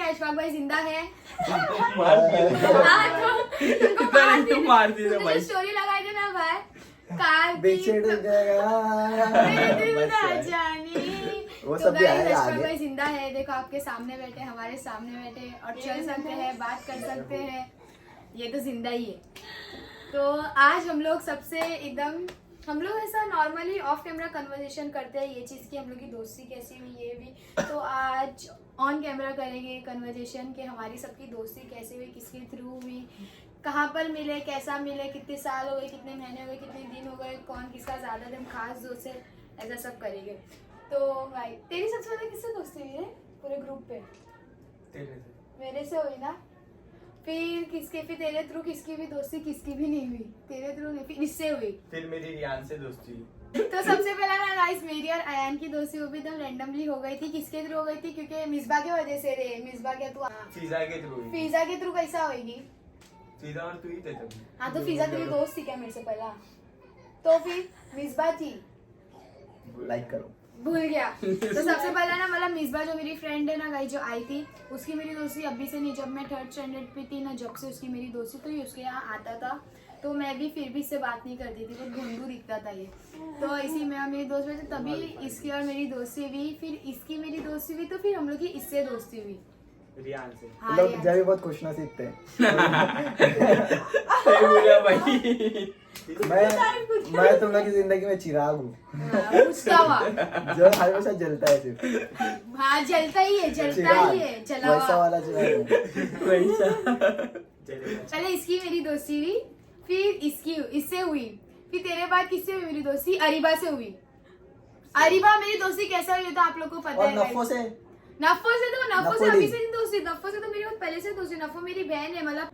अशफाक भाई जिंदा है। तुम मार दी ना भाई। स्टोरी लगाई थी ना भाई, कार बिछड़ गया वो तो सब भी आएगा अशफाक आगे। भाई जिंदा है, देखो आपके सामने बैठे, हमारे सामने बैठे और चल सकते हैं, बात कर सकते हैं, ये तो जिंदा ही है। तो आज हम लोग सबसे एकदम हम लोग ऐसा नॉर्मली ऑफ कैमरा कन्वर्सेशन करते हैं ये चीज़ की हम लोग की दोस्ती कैसी हुई ये भी, तो आज ऑन कैमरा करेंगे कन्वर्सेशन कि हमारी सबकी दोस्ती कैसे हुई, किसके थ्रू हुई, कहाँ पर मिले, कैसा मिले, कितने साल हो गए, कितने महीने हो गए, कितने दिन हो गए, कौन किसका ज़्यादा दिन खास दोस्त है, ऐसा सब करेंगे। तो भाई तेरी सबसे ज़्यादा किससे दोस्ती हुई है पूरे ग्रुप पे? मेरे से हुई ना, फिर किसके, फिर तेरे थ्रू किसकी भी दोस्ती किसकी भी नहीं हुई, तेरे थ्रू नहीं, फिर इससे हुई, फिर मेरी रियान से दोस्ती। तो सबसे पहला ना गाइस मेरी और अयान की दोस्ती वो भी एकदम रैंडमली हो गई थी। किसके थ्रू हो गई थी? क्योंकि मिसबा की वजह से रे। मिसबा क्या तू फिजा के थ्रू। फिजा के थ्रू कैसा होगी? फिजा और तू ही थे तब। हाँ तो फिजा तेरी दोस्त थी क्या मेरे से पहला? तो फिर मिसबा थी, लाइक करो। भूल गया। तो सबसे पहला ना मतलब मिसबा जो मेरी फ्रेंड है ना गाइस जो आई थी, उसकी मेरी दोस्ती अभी से नहीं, जब मैं 3rd स्टैंडर्ड पे थी ना जब से उसकी मेरी दोस्ती, तो ये उसके यहाँ आता था तो मैं भी फिर भी इससे बात नहीं करती थी, वो गुंडू दिखता था ये, तो इसी में मेरी दोस्त में तभी इसकी और मेरी दोस्ती हुई, फिर इसकी मेरी दोस्ती हुई, तो फिर हम लोग की इससे दोस्ती हुई रियान से। हाँ, लोग रियान जब से। भी बहुत खुशनसीब थे। सही बोला भाई। मैं तुम लोग की जिंदगी में चिराग हूँ हाँ, पूछता हुआ जो हमेशा जलता है सिर्फ। हाँ जलता ही है, जलता ही है, जला वैसा हुआ। वाला चिराग है। वैसा। पहले इसकी मेरी दोस्ती हुई, फिर इसकी इससे हुई, फिर तेरे बाद किससे हुई मेरी दोस्ती? अरीबा से हुई। अरीबा मेरी दोस्ती कैसा हुई तो आप लोग को पता और है नफो से नफो से तो नफो से नफो अभी दी। से नहीं दोस्ती, नफो से तो मेरी बहुत पहले से दोस्ती, नफो मेरी बहन है मतलब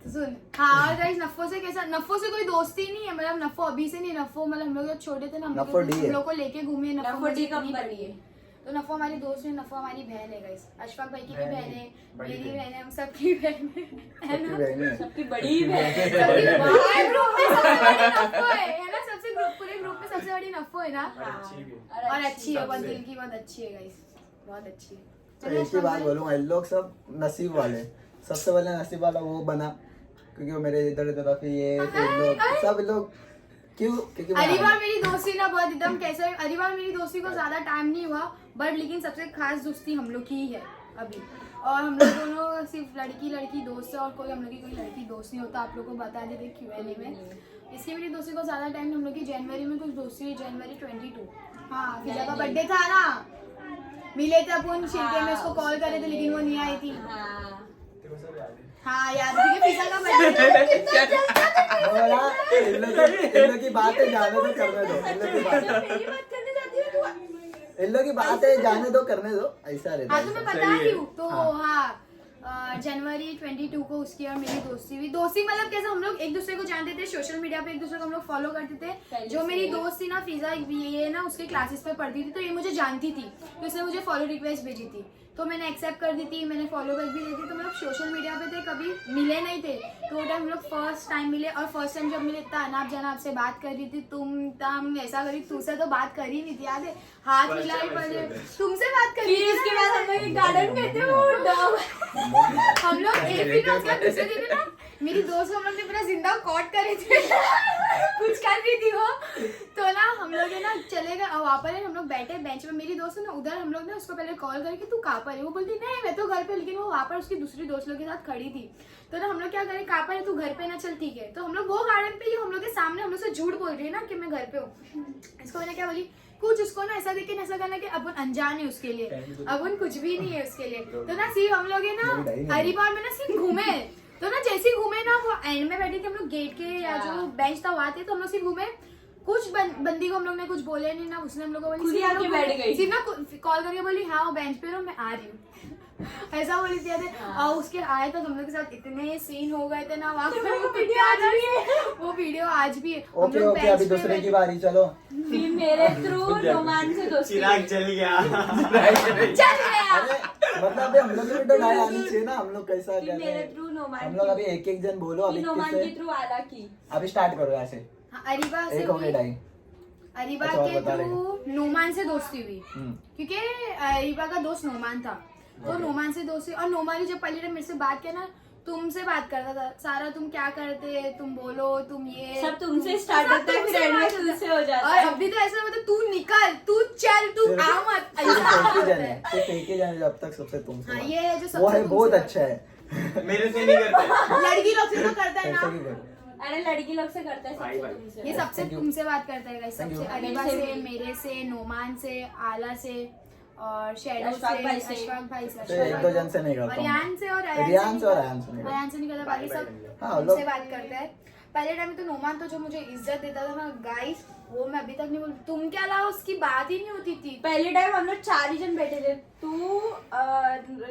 सुन। हाँ और गाइस नफो से कैसा, नफो से कोई दोस्ती नहीं है, मतलब नफो अभी से नहीं, नफो मतलब हम लोग जब छोटे थे ना नफो डी है। हम लोग को लेके घूमे, नफो नफो मुझे डी इतनी कम बड़ी बड़ी है, तो नफो हमारी दोस्त है, नफो हमारी बहन है गाइस। अशफाक भाई की भी बहन है, बड़ी मेरी बहन। बहन है, हम सबकी बहन है सबकी ना। बहनें हैं। सबकी बड़ी बहन। पूरे ग्रुप में सबसे बड़ी नफो है ना, सबसे पूरे ग्रुप में सबसे बड़ी नफो है ना, और अच्छी भी है। और अच्छी है, बहुत सबसे। दिल की बहुत अच्छी है गाइस, बहुत अच्छी है। तो एक ही बात बोलूंगा, इन लोग सब नसीब वाले। सबसे पहले नसीब वाला वो बना क्योंकि वो मेरे इधर उधर के ये फिर लोग सब लोग क्यों, क्योंकि मैं अरीबा मेरी दोस्ती ना बहुत एकदम कैसे, अरीबा मेरी दोस्ती को ज्यादा टाइम नहीं हुआ बट लेकिन सबसे खास दोस्ती हम लोग की ही है अभी, और हम लोग दोनों सिर्फ लड़की लड़की दोस्त है और कोई हम लोग की कोई लड़की दोस्त नहीं होता, आप लोग को बता देते Q&A में। इसकी मेरी दोस्ती को ज्यादा टाइम, हम लोग की जनवरी में कुछ दोस्ती हुई, जनवरी 22। हाँ फिजा का बर्थडे था ना, मिले थे अपन शिरके में, उसको कॉल करे थे लेकिन वो नहीं आई थी। तेरे को सब याद है। हाँ याद है, फिजा का बर्थडे बोला, इन लोग की बात है जाने दो करने दो, इन लोग की बात है जाने दो करने दो, ऐसा रहता हाँ तो मैं है। बता सही रही है। हूँ तो हाँ जनवरी 22 को उसकी और मेरी दोस्ती हुई। दोस्ती मतलब कैसे, हम लोग एक दूसरे को जानते थे, सोशल मीडिया पे एक दूसरे को हम लोग फॉलो करते थे। पहले जो से। मेरी दोस्त थी ना फिजा, ये ना उसके क्लासेस पे पढ़ती थी तो ये मुझे जानती थी, तो इसने मुझे फॉलो रिक्वेस्ट भेजी थी तो मैंने एक्सेप्ट कर दी थी, मैंने फॉलो बैक भी दी थी, तो मतलब सोशल मीडिया पे थे, कभी मिले नहीं थे, तो वो टाइम हम लोग फर्स्ट टाइम मिले, और फर्स्ट टाइम जब मिले इतना अनाप जनाप से बात कर रही थी, तुम ऐसा करी, तुमसे तो बात कर ही नहीं थी, याद है? हाथ First मिलाई time पहले, ऐसे तुमसे बात कर रही फिर थी उसके ना। बाद हम लोग गार्डन में थे, वो हम लोग एक दिन ना उसके बाद दूसरे दिन ना मेरी दोस्त को हम लोग ने पूरा जिंदा कॉट करे थे कुछ कर रही थी वो, तो ना हम लोग है ना चले गए, और वहाँ पर हम लोग बैठे बेंच पे, मेरी दोस्त है ना उधर, हम लोग ने उसको पहले कॉल करके तू कहाँ पर है, वो बोलती नहीं मैं तो घर पे, लेकिन वो वहाँ पर उसकी दूसरी दोस्त लोग के साथ खड़ी थी, तो ना हम लोग क्या करें, कहाँ पर है तू, घर पे ना, चल ठीक है, तो हम लोग वो गार्डन पे ही, हम लोग के सामने हम लोग से झूठ बोल रही है ना कि मैं घर पे हूँ। इसको मैंने क्या बोली, कुछ उसको ना ऐसा देख के ऐसा करना कि अपन अनजान है उसके लिए, अपन कुछ भी नहीं है उसके लिए, तो ना सिर्फ हम लोग है ना हरिद्वार में ना सिर्फ घूमे, तो ना जैसे ही घूमे ना, वो एंड में बैठे थे हम लोग गेट के या जो बेंच था वहाँ थे, तो हम लोग सिर्फ घूमे, कुछ बंदी को हम लोग ने कुछ बोले नहीं ना, उसने हम लोग को खुद बोली ही आके बैठ गई। सिर्फ ना कॉल करके बोली हाँ वो बेंच पे रहो मैं आ रही हूँ ऐसा बोली थी याद है? और उसके आए तो हम लोग के साथ इतने सीन हो गए थे ना वहाँ पे, वो वीडियो आज भी है, वो वीडियो आज भी है। हम ओके लोग ओके, bench अभी पे दूसरे की बारी, चलो। फिर मेरे थ्रू रोमांच से दोस्ती चिराग हुई। जल गया। चल गया। अरे मतलब अभी हम लोग की भी तो राय आनी चाहिए ना, हम लोग कैसा फिर कर रहे मेरे हैं। थ्रू नोमान हम लोग अभी एक एक जन बोलो, अभी नोमान के किससे, थ्रू आला की। अभी स्टार्ट करो यहाँ से। हाँ, अरीबा से एक हो गई हुई, ढाई। अरीबा अच्छा, और के बता थ्रू नोमान से दोस्ती हुई, हम्म। क्योंकि अरीबा का दोस्त नोमान था, तो नोमान से दोस्ती, और नोमान जब पहले टाइम मेरे से बात किया ना, तुमसे बात करता था सारा, तुम क्या करते, तुम बोलो, तुम ये सब तुमसे स्टार्ट होता है, फिर एंड में तुमसे हो जाता और है। अभी तो ऐसा मतलब तू निकल, तू चल, तू आ मत, सिर्फ ऐसा एक ही होता जन है, है। सिर्फ एक ही जन है जब तक सबसे तुमसे हाँ, बात। ये है जो सबसे वो है तुमसे बहुत बात- अच्छा है। मेरे से नहीं करते। लड़की लोग से तो करता है ऐसा ना, क्यों करो? अरे लड़की लोग से करता है भाई, सबसे भाई। तुमसे। ये सबसे Thank you. तुमसे बात करता है guys, Thank सबसे you. अरीबा मेरे से, से भी। मेरे से, नोमान से, आला से और शेडो अशफाक से, भाई से। अशफाक भाई से, तो एक दो जन से नहीं करता और हूँ। रियान से, और रियान से और अयान से नहीं करता। अयान से नहीं करता, बाकी भाई, सब भाई, हाँ, तुमसे लोग- बात करते हैं। पहले टाइम तो नोमान तो जो मुझे इज्जत देता था ना गाइस, वो मैं अभी तक नहीं बोल, तुम क्या अलावा उसकी बात ही नहीं होती थी। पहले टाइम हम लोग 4 ही जन बैठे थे, तू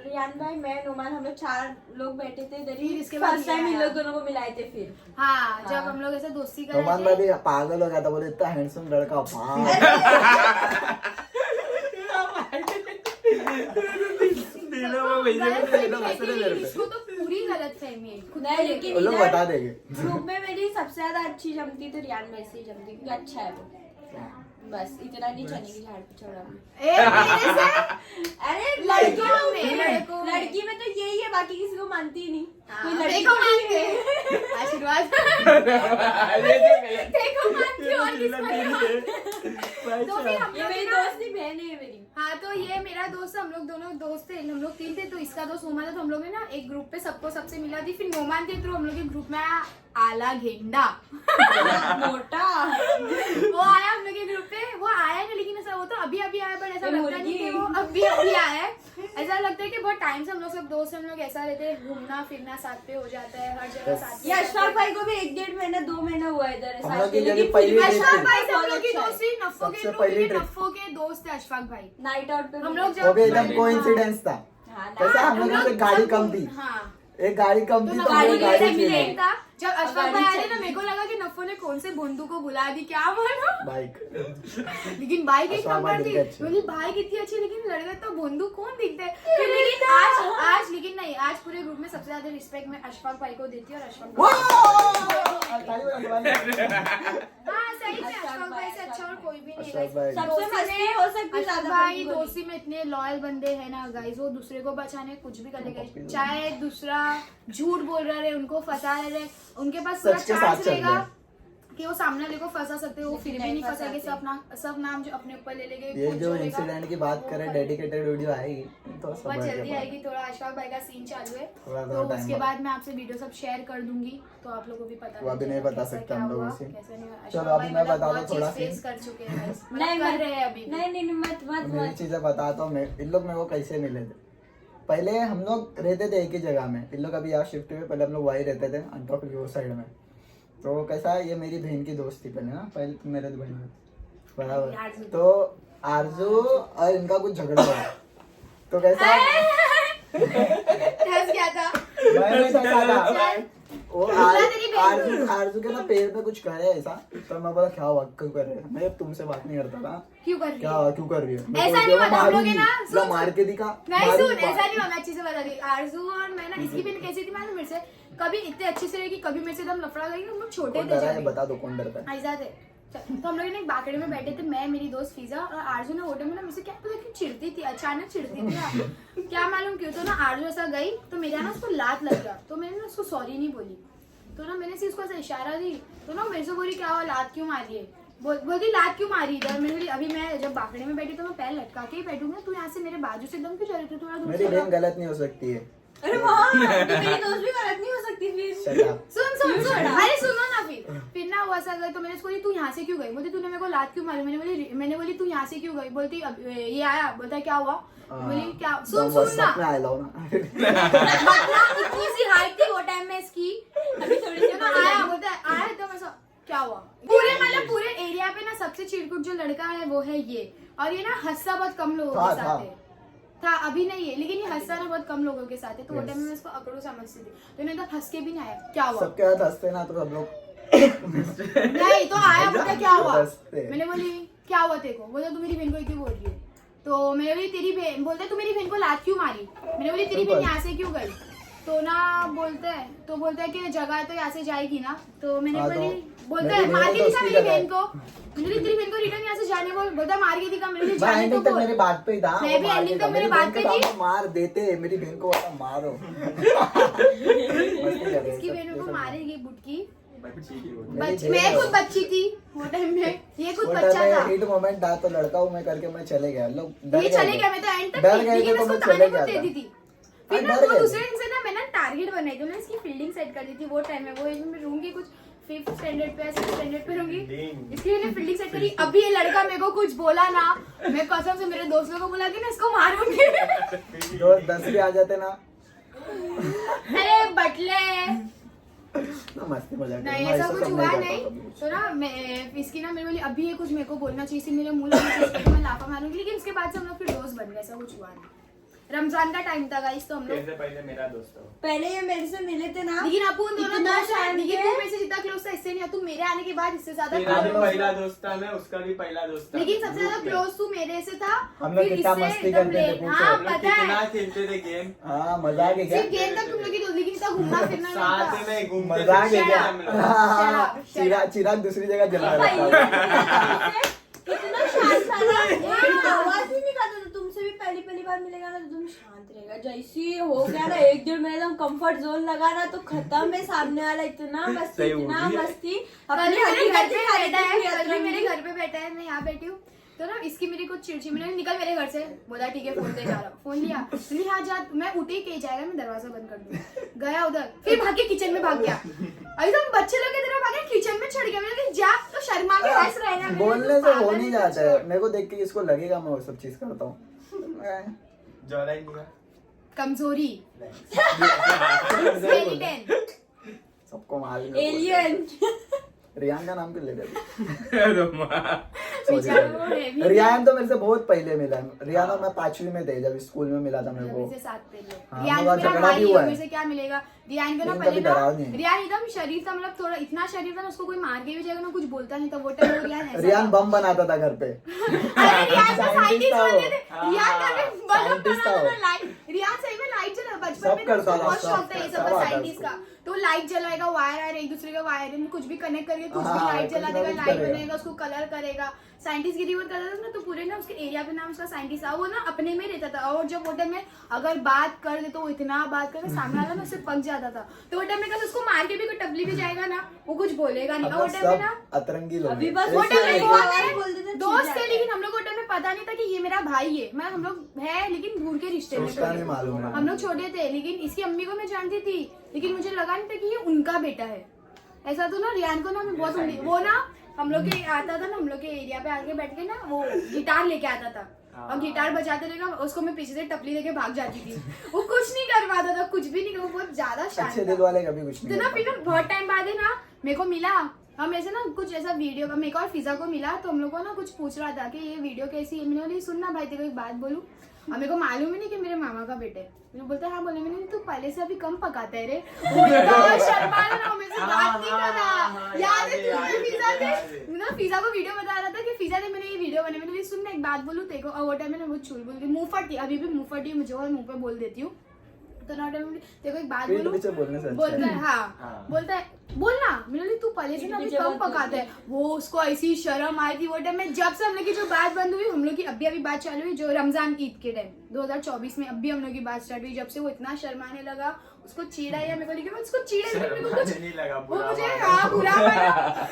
रियान भाई, मैं, नोमान, हम लोग 4 लोग बैठे थे। फिर इसके बाद फर्स्ट टाइम ये इन आया। लोग दोनों को मिलाए थे फिर। हाँ, जब हाँ। हम लोग ऐसे दोस्ती कर नोमान रहे भाई थे, भी पागल हो गया था, बोले इतना हैंडसम लड़का, वाह। दिलों में वैसे गलत भी दिलों में हंस रहे फहमी मेरे है, पे। इसको तो पूरी गलत फहमी है खुद नहीं, को लेकिन वो लोग इधर बता देंगे। ग्रुप में मेरी सबसे ज्यादा अच्छी जमती तो रियान भाई से ही जमती, क्योंकि अच्छा है वो। बस इतना नहीं चने की झाड़ पे चढ़ा। ए, मेरे से अरे लड़कियों में, लड़की में तो यही है, बाकी किसी को मानती ही नहीं। कोई लड़की देखो को नहीं मानते है। आशीर्वाद अरे देखो मानती और किसको नहीं मानती। तो फिर हम ये लोग मेरी ना- दोस्त नहीं, बहन है ये मेरी। हाँ, तो ये मेरा दोस्त, हम लोग दोनों दोस्त थे, हम लोग 3 थे, तो इसका दोस्त नोमान था, तो हम लोग ने ना एक ग्रुप पे सबको सबसे मिला दी। फिर नोमान के थ्रू हम लोग के ग्रुप में आया आला घेंडा। मोटा वो आया हम लोग के ग्रुप पे, वो आया है ना, लेकिन ऐसा वो तो अभी अभी आया, बट ऐसा ये लगता नहीं कि मुर्गी। वो अभी अभी आया है। ऐसा लगता है कि बहुत टाइम से हम लोग सब दोस्त, हम लोग ऐसा रहते हैं, घूमना फिरना साथ पे हो जाता है, हर जगह साथ पे ये हो अशफाक जाते हैं। भाई को भी 1-1.5 महीना 2 महीना हुआ इधर है हम साथ लोग में, की लेकिन जब पहली फिर भी ट्रिप अशफाक थी। भाई से हम बहुत लोग की अच्छा है। दोस्ती नफ्फो के सबसे ग्रुप पहली के ट्रिप। नफ्फो के दोस्त है अशफाक भाई। नाइट आउट पे हम मिले। लोग जब वो भी एकदम हाँ। कोइंसिडेंस था। हाँ, कैसा हम लोग हम की गाड़ी सब- कम थी, हाँ, एक गाड़ी कम तो थी, तो नफ्फो हम के लोग गाड़ी लिए चली मिले था। जब अशफाक गाड़ी भाई आए थे ना, चाहिए। मेरे को लगा कि नफ्फो ने कौन से बंधु को बुला दी, क्या मालूम। बाइक। लेकिन बाइक एक अशफाक भाई नंबर थी, दिखते अच्छे। बोली बाइक इतनी अच्छी, लेकिन लड़का तो बंधु कौन दिखते हैं। फिर लेकिन आज लेकिन नहीं, आज पूरे ग्रुप में सबसे ज्यादा रिस्पेक्ट मैं अशफाक भाई को देती हूँ, और अशफाक भाई, ताली बजा, हाँ सही में अशफाक भाई से अच्छा और कोई भी नहीं अशफाक है। भाई। सबसे मस्ती हो सकती है, अशफाक ज्यादा भाई कोई नहीं। दोस्ती में इतने लॉयल बंदे हैं ना गाइस, वो दूसरे को बचाने कुछ भी कर देंगे, चाहे दूसरा झूठ बोल रहा है, उनको फंसा रहे, उनके पास पूरा सच के साथ चांस चल रहेगा रहे। कि वो सामने वाले को फंसा सकते हैं, वो फिर भी नहीं नहीं फंसाएंगे, फंसाते। सब नाम जो अपने ऊपर ले लेंगे। ये खुद जो रहेगा, इंसिडेंट की बात वो करें, करेंगे। डेडिकेटेड वीडियो आएगी तो बहुत सब जल्दी आएगी, थोड़ा अशफाक भाई का सीन चालू है, थोड़ा तो time उसके बाद। बाद मैं आपसे वीडियो सब शेयर कर दूंगी, तो आप लोगों को भी पता वो अभी लग नहीं जाएगा बता कैसा सकते क्या हम लोग हुआ, उसे। कैसा नहीं हुआ। चलो, अशफाक अभी भाई मैं मतलब बता दूं बहुत थोड़ा चीज़ face सीन। कर चुके हैं guys, नहीं, मतलब कर रहे हैं अभी भी। नहीं मत मेरी चीजें बताता हूँ मैं, इन लोग मेरे को कैसे मिले थे। पहले हम लोग रहते थे एक ही जगह में, इन लोग अभी यहाँ शिफ्ट हुए, पहले हम लोग वहीं रहते थे अंतोक की वो साइड में। तो कैसा है, ये मेरी बहन की दोस्त थी पहले ना, पहले तो मेरे बहन बराबर। आरज़ू। तो आरजू और इनका कुछ झगड़ा हुआ, तो कैसा फंस गया था। मैं नहीं फंसा था। वो तेरी बहन आरजू आरजू के ना पैर पे कुछ करे ऐसा, तो मैं बोला क्या हुआ, क्यों कर रहे हैं, मैं तुमसे बात नहीं करता था, क्यों कर रही क्या है? हुआ, क्यों कर रही है, मेरे को ऐसा नहीं बोला, होता, हम लोग मारूंगी। है ना, बोला, सुन, मार के दिखा, नहीं मारूंगा। सुन, ऐसा नहीं होना, अच्छी से बता दी। आरजू और मैं ना, इसकी बहन कैसी थी मालूम मेरे से, कभी इतने अच्छे से रही कि कभी मेरे से एकदम लफड़ा गई, हम लोग छोटे कौन थे डरा है, जब भी। बता दो कौन डरता है। ऐसा थे। तो हम लोग ना एक बाकड़े में बैठे थे, मैं, मेरी दोस्त फिजा और आरजू ने होटल में ना मुझसे क्या पता क्यों चिढ़ती थी, अचानक चिढ़ती थी क्या मालूम क्यों। तो ना आरजू ऐसा गई, तो मेरा ना उसको लात लग गया, तो मैंने ना उसको सॉरी नहीं बोली, तो ना मैंने सिर्फ उसको ऐसा इशारा दी, तो ना मेरे से बोली क्या हुआ, लात क्यों मारी है, बोलती लात क्यों मारी इधर। मैंने बोली अभी मैं जब बाकड़े में बैठी तो मैं पैर लटका के ही बैठूंगा, तू यहाँ से मेरे बाजू से एकदम क्यों जा रही थी, थोड़ा दूर मेरी से बहन गलत नहीं हो सकती है। अरे वाह, मेरी दोस्त भी गलत नहीं हो सकती फिर। Shut up. सुन क्यों छड़ा? अरे सुनो ना, फिर ना वो ऐसा गई, तो मैंने उसको बोली तू यहाँ से क्यों गई, बोलती तूने मेरे को लात क्यों मारी, मैंने बोली तू यहाँ से क्यों गई, बोलती अब ये आया, बोलता क्या हुआ, बोली क्या, सुन बस ना, में आए लो ना। मतलब इतनी सी हाइट थी वो टाइम में इसकी, अभी थोड़ी सी तो ना आया, बोलता है आया एकदम ऐसा क्या हुआ, पूरे मतलब पूरे एरिया पे ना सबसे चिड़कुट जो लड़का है वो है ये, और ये ना हंसता बहुत कम लोगों के साथ है, था अभी नहीं है, लेकिन ये हंसता ना बहुत कम लोगों के साथ है, तो वो टाइम में मैं इसको अकड़ू समझती थी, तो इन्हें एकदम हंस के भी नहीं आया क्या हुआ, सबके साथ हंसते ना तो सब लोग नहीं तो आया, बोलता क्या हुआ, हंसते। मैंने बोली क्या हुआ तेरे को, बोलता तू मेरी बहन को क्यों बोल रही है, तो मैंने बोली तेरी बहन, बोलता तू मेरी बहन को लात क्यों मारी, मैंने बोली तेरी बहन यहाँ से क्यों गई, तो ना बोलते हैं कि जगह तो यहाँ से जाएगी ना, तो मैंने हाँ, तो बोली बोलते मेरी हैं मार के बहन दिखा तो मेरी उसकी बहन को, मैंने तेरी बहन को रिटर्न यहाँ से जाने बोल, बोलता है मार के दिखा, मैंने बोली मैं जाने तो एंडिंग तक बोल। मेरी बात पे ही था। मैं वो भी मार ending देता। तक मेरी मेरी बात बहन पे के थी। सामने मार देते, मेरी बहन को बोला मारो। मस्ती कर रहे इसकी सब- बहन ये को सब- मारेगी बुटकी। बच्ची की होती मेरी मैं बहन खुद है। बच्ची थी वो टाइम में, ये खुद वो बच्चा टाइम था। में हिट मोमेंट था तो लड़का हूँ मैं करके मैं चले गया। लोग डर ये गए चले थे। गया, मैं तो एंड तक डर थी, गए लेकिन थे तो उसको मैं ताने चले बहुत गया देती था। थी। फिर हाँ, ना डर वो गए दूसरे थे। दिन से ना मैं ना टारगेट बनाई थी ना, इसकी फील्डिंग सेट कर दी थी वो टाइम में। वो मैं रहूंगी कुछ 5th स्टैंडर्ड पे 6th स्टैंडर्ड पे रहूंगी, इसकी मैंने फील्डिंग सेट करी। अभी ये लड़का मेरे को कुछ बोला ना, मैं कसम से मेरे दोस्तों को बोला कि ना इसको मारूंगी। रोज 10 भी आ जाते ना अरे बटले तो मस्ती मजाक नहीं, मैं ऐसा सब कुछ हुआ करता नहीं। कभी कुछ। तो ना मैं इसकी ना मेरे बोली अभी ये कुछ मेरे को बोलना चाहिए, इसी मेरे मुंह लगना चाहिए, इसको मैं लाफा मारूंगी। लेकिन उसके बाद से हम लोग फिर दोस्त बन गए, ऐसा कुछ हुआ नहीं। रमजान का टाइम था गाइस, तो हम लोग कैसे पहले मेरा दोस्त हो। पहले ये मेरे से मिले थे ना, लेकिन अपन दोनों इतना दोस्त हैं, शांत लेकिन है। तू मेरे से जितना क्लोज था इससे नहीं, तू मेरे आने के बाद इससे ज्यादा तेरा भी close था। पहला दोस्त था मैं, उसका भी पहला दोस्त था। लेकिन सबसे ज्यादा क्लोज तू मेरे से था। हम लोग फिर कितना इससे मस्ती एकदम करते थे, late। पूछो। हाँ हम लोग पता कितना है, खेलते थे गेम। हाँ मजाक है क्या? सिर्फ गेम तक तुम लोग की दोस्त, लेकिन इतना घूमना फिरना नहीं साथ था। में घूमते मजाक है थे क्या? हम लोग। हाँ, Shut up. चिराग दूसरी जगह जला भाई, रहता है। कितना शांत था ना, एक आवाज ही नहीं करता था। तुमसे भी पहली बार मिलेगा ना तो तुम शांत रहेगा। जैसे ही हो गया ना एक दिन में एकदम कंफर्ट जोन लगा ना तो खत्म है सामने वाला। इतना मस्ती सही इतना बोली है। मस्ती। कल अपनी भी मेरे घर पे हकीकत बैठा है, दिखाई कल भी देती मेरे है। घर पे बैठा है, मैं यहाँ बैठी हूँ। तो ना इसकी मेरी कुछ चिड़चिड़, मैंने निकल मेरे घर से, बोला ठीक है फोन दे जा रहा हूँ। फोन लिया, बोली हाँ जा, मैं उठी के जाएगा, मैं दरवाजा बंद कर दूँ। गया उधर, फिर भाग के किचन में भाग गया। अभी तो बच्चे लोग की तरह भागे, किचन में चढ़ गया। मैंने कहा जा, तो शर्मा के हंस रहे हैं। बोलने से हो नहीं जाता है। मेरे को देख के किसको लगेगा मैं वो सब चीज करता हूँ। जॉलाइन नहीं है। कमजोरी, सबको मालूम है। एलियन। रियान का नाम क्यों ले रहे बेचारा वो heavy हो? रियान तो मेरे से बहुत पहले मिला है। रियान और मैं 5वीं में थे जब स्कूल में मिला था मेरे को। से साथ पे लोग। हाँ, रियान मेरा मेरा झगड़ा भाई भी है, हुआ है। मेरे से क्या मिलेगा। रियान को ना लेकिन पहले कभी ना, डरा नहीं। रियान एकदम शरीफ था, मतलब थोड़ा इतना शरीफ था ना, उसको कोई मार के भी जाएगा ना कुछ बोलता नहीं था। वो टाइम में रियान ऐसा रियान था। बम बनाता था घर पे। अरे रियान का Scientist साइंटिस्ट था वो। बनते थे। रियान का भी बल्ब Scientist था बनाता वो। था, लाइट। रियान सही में लाइट जला, बचपन सब में ना करता उसको था, बहुत सब शौक था ये सब सब का, आता साइंटिस्ट उसको। का। तो लाइट जलाएगा, वायर एक दूसरे का वायर में कुछ भी कनेक्ट करके कुछ भी हाँ, लाइट कुछ जला ना देगा, कुछ लाइट करेगा। बनेगा, उसको कलर करेगा। साइंटिस्ट गिरी करता था ना, तो पूरे ना उसके एरिया पे नाम उसका साइंटिस्ट था। वो ना अपने में रहता था, और जब वो टाइम में अगर बात कर दे तो वो इतना बात करके सामने वाला ना उससे पक जाता था। तो वो टाइम में कहा उसको मार के भी कोई टपली भी जाएगा ना, वो कुछ बोलेगा नहीं। और वो मतलब टाइम में सब ना अतरंगी लोग अभी हैं। बस वो ऐसे टाइम में एक- वो एक- बोल देते थे, दोस्त ठीक थे, है। लेकिन हम लोग को टाइम में पता नहीं था कि ये मेरा भाई है। मैं हम लोग है लेकिन दूर के रिश्ते में उसका नहीं थे। मालूम है। हम लोग छोटे थे, लेकिन इसकी अम्मी को मैं जानती थी, लेकिन मुझे लगा नहीं था कि ये उनका बेटा है। ऐसा तो ना रियान को ना मैं बहुत वो ना हम लोग के आता था ना, हम लोग के एरिया पे आके बैठ के ना वो गिटार लेके आता था, और गिटार बजाते रहेगा, उसको मैं पीछे से टपली लेके भाग जाती थी। वो कुछ नहीं कर पाता था, कुछ भी नहीं, वो बहुत ज्यादा शांत अच्छे था। दिल वाले कभी कुछ तो नहीं ना करते। फिर ना बहुत टाइम बाद है ना मेरे को मिला, हम ऐसे ना कुछ ऐसा वीडियो का, मेरे को और फिजा को मिला, तो हम लोग को ना कुछ पूछ रहा था कि ये वीडियो कैसी है। मैंने बोली सुनना भाई, तेरे को एक बात बोलूं, और मेरे को मालूम ही नहीं कि मेरे मामा का बेटे है। मैंने बोलता है हाँ बोले। मैंने तू पहले से अभी कम पकाता है रे। वो इतना शर्मा रहा ना, मेरे से बात नहीं कर रहा। याद है तुझे फिजा के ना, फिजा को वीडियो बता रहा था कि फिजा ने मैंने ये वीडियो बनाई। मैंने सुन ना एक बात बोलूं तेरे को, और वो टाइम मैंने बहुत चुल बोल दी, मुंह फटी, अभी भी मुंह फटी मुझे और मुंह पे बोल देती हूँ। तो ना टाइम तेरे को एक बात पीठ बोलूं, पीछे बोलने से अच्छा बोलता है। है हाँ, बोलता है बोलना। मैंने बोली तू पहले से ना अभी कम पकाता है। वो उसको ऐसी शर्म आई थी वो टाइम में। जब से हम लोग की जो बात बंद हुई, हम लोग की अभी बात चालू हुई, जो रमजान ईद के टाइम 2024 में अभी हम लोग की बात स्टार्ट हुई। जब से वो इतना शर्माने लगा, उसको चीड़ा या मेरे को लेके उसको चीड़े, मेरे को कुछ नहीं लगा वो बुरा मुझे वाला। हाँ बुरा वाला।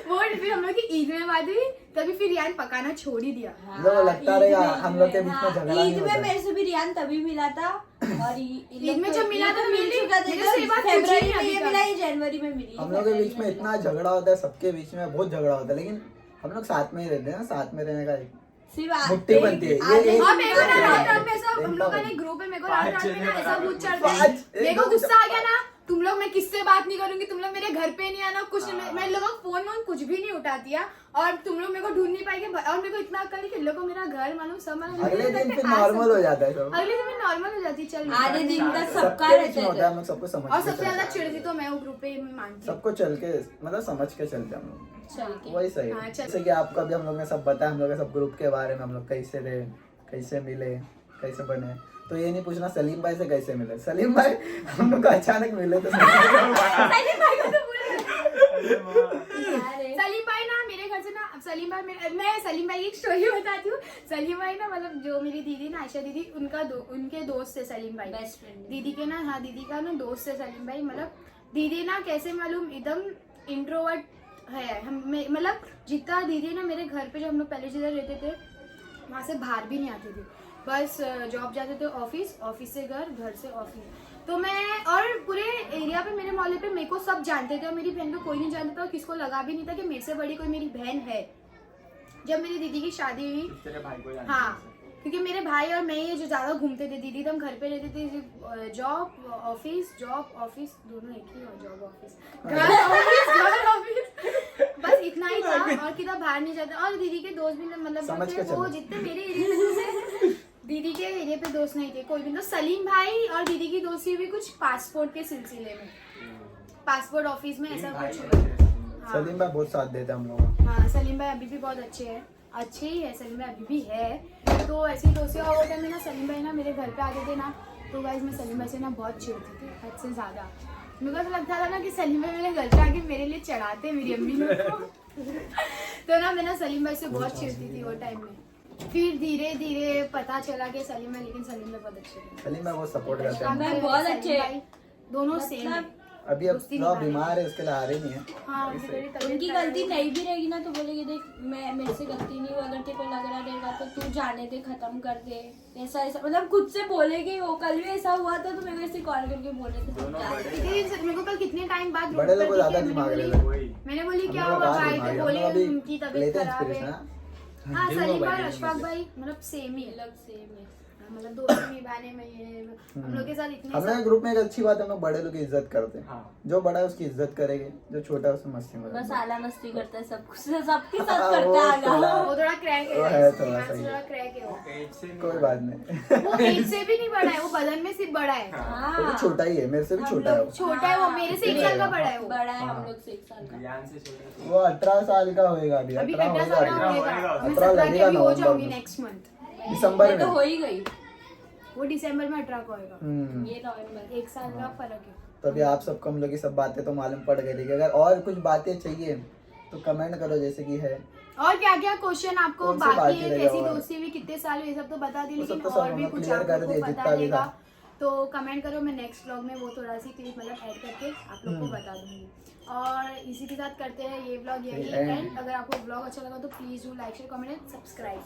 वो फिर हम लोग की ईद में बात हुई, तभी फिर रियान पकाना छोड़ ही दिया। मतलब लगता ईद रहेगा में- हम लोग के बीच में झगड़ा नहीं ईद में होता। मेरे से भी रियान तभी मिला था, और ईद में जब मिला था मिल मिली, चुका था। मेरे से ये बात पूछी फरवरी नहीं में अभी ये तक। मिला, ये जनवरी में मिली। हम लोग के बीच में इतना झगड़ा होता है, सबके बीच में बहुत झगड़ा होता है, लेकिन हम लोग साथ में ही रहते हैं ना, साथ में रहने का एक सिर्फ मुट्ठी बनती है। ये हाँ मेरे को ना एक- रात रात में ऐसा, हम एक- लोग का ना ग्रुप है, मेरे को रात रात में ना ऐसा भूत चढ़ता है। पाँच- मेरे को गुस्सा आ गया ना, तुम लोग, मैं किससे बात नहीं करूंगी, तुम लोग मेरे घर पे नहीं आना, कुछ मैं लोगों को फोन वोन कुछ भी नहीं उठाती है, और तुम लोग मेरे को ढूंढ नहीं पाएंगे। और मेरे को इतना अक्ल है कि इन लोगों को मेरा घर मालूम, सब मालूम। अगले मेरे दिन घर फिर पे आ नॉर्मल सकते- हो जाता है सब। अगले दिन मैं नॉर्मल हो जाती, चल आधे दिन तक सबका सबके बीच में रहता होता है, है। हम लोग सबको समझ और के सबसे ज्यादा चलते हैं। चिड़ती तो मैं वो ग्रुप पे मैं मानती हूँ। सबको चल के मतलब समझ के चलते हैं हम लोग, चल के वही सही हाँ, है। चल। जैसे कि आपको अभी हम लोग ने सब बताया, हम लोग के सब ग्रुप के बारे में, हम लोग कैसे रहे, कैसे मिले, कैसे बने। तो ये नहीं पूछना सलीम भाई से कैसे मिले। सलीम भाई हम लोग को अचानक मिले तो सलीम भाई को तो बोल अरे वाह। अरे सलीम भाई ना मेरे घर से ना, अब सलीम भाई मैं सलीम भाई की एक स्टोरी बताती हूँ। सलीम भाई ना मतलब जो मेरी दीदी ना आयशा दीदी, उनके दोस्त है सलीम भाई, बेस्ट फ्रेंड दीदी के ना, हाँ दीदी का ना दोस्त है सलीम भाई। मतलब दीदी ना कैसे मालूम एकदम इंट्रोवर्ट है। हम मतलब जितना दीदी ना मेरे घर पे, जब हम लोग पहले जिधर रहते थे वहाँ से बाहर भी नहीं आती थी, बस जॉब जाते थे ऑफिस, ऑफिस से घर, घर से ऑफिस। तो मैं और पूरे एरिया पे, मेरे मोहल्ले पे मेरे को सब जानते थे और मेरी बहन को कोई नहीं जानता था और किसको लगा भी नहीं था कि मेरे से बड़ी कोई मेरी बहन है। जब मेरी दीदी की शादी हुई, तेरे भाई को जानते हाँ हैं सब। क्योंकि मेरे भाई और मैं ये जो ज्यादा घूमते थे, दीदी तो हम घर पे रहते थे, जॉब ऑफिस दोनों एक ही, जॉब ऑफिस घर ऑफिस, बस इतना ही था और कितना बाहर नहीं जाता। और दीदी के दोस्त भी मतलब समझ जो के थे वो चलो। जितने मेरे एरिया में थे, दीदी के एरिया पे दोस्त नहीं थे कोई भी। तो सलीम भाई और दीदी की दोस्ती हुई कुछ पासपोर्ट के सिलसिले में, पासपोर्ट ऑफिस में ऐसा भाई कुछ होना हुआ। चाहिए। हाँ। सलीम भाई बहुत साथ देते हम लोगों को। हाँ सलीम भाई अभी भी बहुत अच्छे ही है, सलीम भाई अभी भी है। तो ऐसी दोस्ती और वो टाइम में ना सलीम भाई ना मेरे घर पे आते थे ना, तो गाइस मैं सलीम भाई से ना बहुत चिढ़ती थी, हद से ज्यादा। मेरे को ऐसा लगता था ना कि सलीम भाई मेरे घर पे आके मेरे लिए चढ़ाते मेरी अम्मी लोग को। तो ना मैं ना सलीम भाई से बहुत चिढ़ती थी वो टाइम में। फिर धीरे धीरे पता चला कि सलीम भाई, लेकिन सलीम भाई बहुत अच्छे थे। सलीम भाई बहुत सपोर्ट करते सलीम हैं। भाई बहुत सलीम अच्छे। भाई दोनों सेम है। मतलब अभी अब दोस्ती थोड़ा निभानी। बीमार है, उसके लिए आ रही नहीं है। हाँ उनकी थोड़ी तबीयत उनकी खराब गलती है। नहीं भी रहेगी ना तो बोलेगी देख मैं मेरे से गलती नहीं हुआ, अगर तेरे को लग रहा रहेगा तो तू जाने दे, खत्म कर दे, ऐसा ऐसा मतलब खुद से बोलेगी वो। कल भी ऐसा हुआ था तो मेरे को ऐसे कॉल करके बोल रहे थे तू दोनों जा। बड़े इतनी मेरे को कल कितने टाइम बाद बड़े रोड लोग पर ज्यादा दिखे, दिमाग मैंने ले बोली- लेते वही। मैंने बोली क्या हम लोग हुआ आज भाई, दिमाग तो है, बोले हम लोग अभी उनकी तबीयत लेते हैं खराब है। इंस्पिरेशन। हाँ जिम सलीम हो भाई गए, और अशफाक जिम भाई मतलब सेम ही है। अलग सेम है। मतलब दोस्त निभाने में ये हम लोग के साथ इतने हम लोग ग्रुप में एक अच्छी बात है, हम लोग बड़े लोग की इज्जत करते हैं। हाँ। जो बड़ा है उसकी इज्जत करेंगे, जो छोटा है उससे मस्ती बस मजाक। आला मस्ती करता है, सब कुछ सबके साथ हाँ, करता वो है आला। थोड़ा- वो थोड़ा क्रैक वो है, है guys। थोड़ा हाँ, सही। थोड़ा क्रैक है वो। एज से नहीं कोई बड़ा। बात नहीं। वो एज से भी नहीं बड़ा है, वो बदन में सिर्फ बड़ा है। हाँ। वो भी छोटा ही है, मेरे से भी हम छोटा है लोग वो। छोटा है वो, मेरे से 1 साल का बड़ा है वो। बड़ा है हाँ। हम लोग से 1 साल का। ज्ञान से छोटा। वो 18 साल का होएगा अभी। अभी 18 18 होएगा साल का अभी। होएगा। मैं 18 17 की लगेगा अभी हो नवंबर जाऊंगी में। Next month. दिसंबर मैं तो में। हो ही गई। वो दिसंबर में 18 को होएगा। ये नवंबर। 1 साल का फर्क है। तो अभी आप सबको हम लोग की सब बातें तो मालूम पड़ गई थी। अगर और कुछ बातें चाहिए तो कमेंट करो, जैसे कि है और क्या क्या क्वेश्चन आपको कौन सी बाकी बाकी है, रह कैसी गया और? दोस्ती हुई, कितने साल हुए, ये सब तो बता दी, वो सब लेकिन तो सब और भी हमने कुछ clear कर आपको दिए, पता जितना भी रहेगा था। तो कमेंट करो। मैं नेक्स्ट व्लॉग में वो थोड़ा सी क्लिप मतलब ऐड करके आप लोग को बता दूंगी। और इसी के साथ करते हैं ये व्लॉग यही End. एंड। अगर आपको व्लॉग अच्छा लगा तो please do like share comment and subscribe.